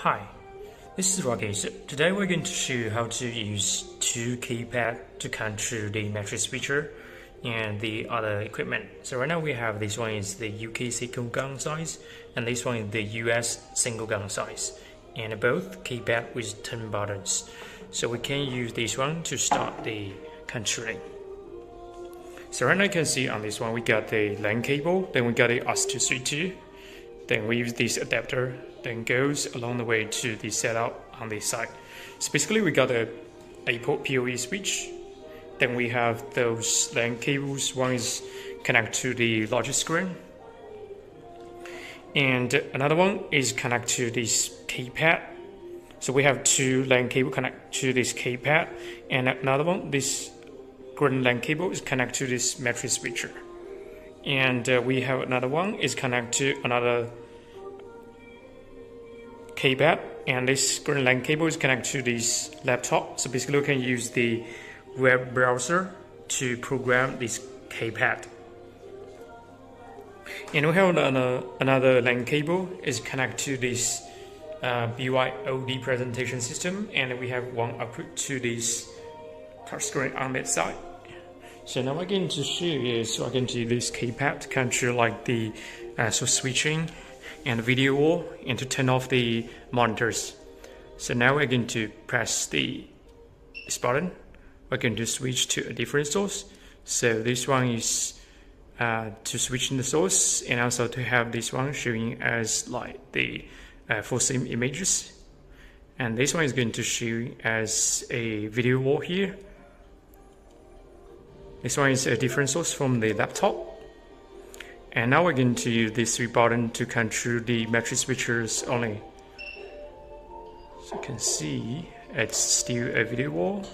Hi, this is Rocky. So today we're going to show you how to use two keypad to control the matrix switcher and the other equipment. So right now we have this one is the UK single gun size and this one is the US single gun size, and both keypad with 10 buttons. So we can use this one to start the controlling. So right now you can see on this one we got the LAN cable, then we got the HDTV, then we use this adapter, then goes along the way to the setup on this side. So basically we got a 8-port PoE switch, then we have those LAN cables, one is connected to the larger screen, and another one is connected to this keypad. So we have two LAN cable connected to this keypad, and another one, this green LAN cable is connected to this matrix switcher. And we have another one is connected to another keypad, and this green LAN cable is connected to this laptop. So basically we can use the web browser to program this keypad. And we have another LAN cable is connected to this BYOD presentation system, and we have one output to this touchscreen on that side. So now I'm going to show you, so I'm going to use this keypad to control like the switching and video wall and to turn off the monitors. So now we're going to press this button. We're going to switch to a different source. So this one is to switch in the source, and also to have this one showing as like the full scene images. And this one is going to show as a video wall here. This one is a different source from the laptop. And now we're going to use these three buttons to control the matrix switchers only. So you can see it's still a video wall,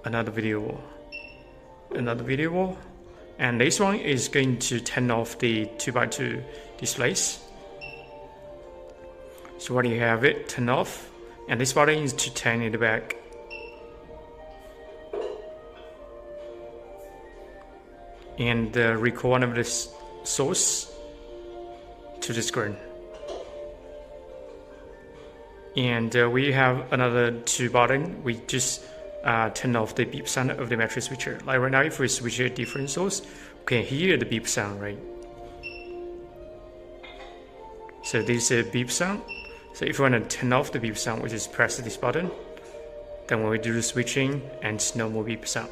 another video wall, another video wall, and this one is going to turn off the 2x2 displays. So when you have it turn off, and this button is to turn it back. And record one of the source to the screen. And we have another two button. We just turn off the beep sound of the matrix switcher. Like right now, if we switch a different source, we can hear the beep sound, right? So this is a beep sound. So if you want to turn off the beep sound, we just press this button. Then when we do the switching, and it's no more beep sound.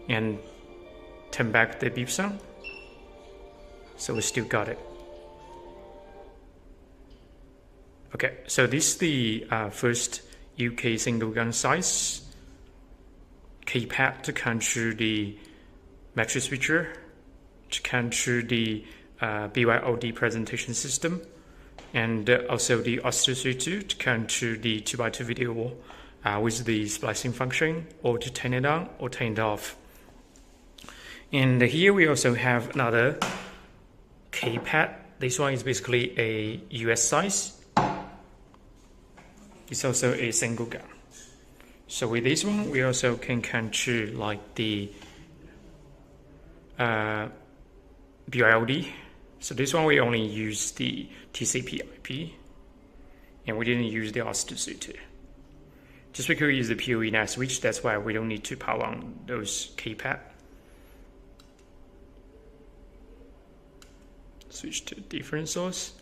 And turn back the beep sound. So we still got it. Okay, so this is the first UK single gun size keypad to control the matrix switcher, to control the BYOD presentation system, and also the HDTV to control the 2x2 video wall with the splicing function, or to turn it on or turn it off. And here we also have another keypad. This one is basically a US size. It's also a single gun. So with this one, we also can control like the BYOD. So this one we only use the TCP/IP, and we didn't use the HDTV. Just because we use the PoE NAS switch, that's why we don't need to power on those keypad. Switch to a different source.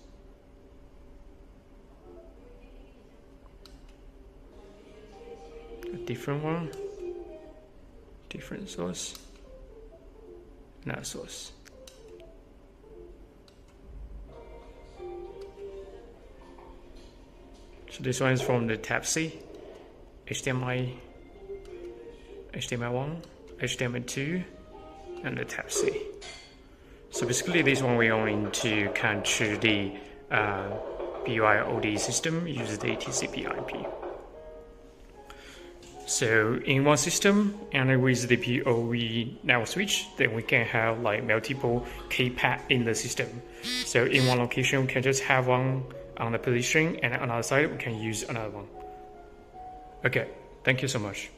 A different one. Different source. Another source. So this one is from the Type-C, HDMI, HDMI 1, HDMI 2, and the Type-C. So basically this one we only need to control the BYOD system uses the TCP/IP. So in one system, and with the PoE network switch, then we can have like multiple keypad in the system. So in one location, we can just have one on the position, and on another side, we can use another one. Okay, thank you so much.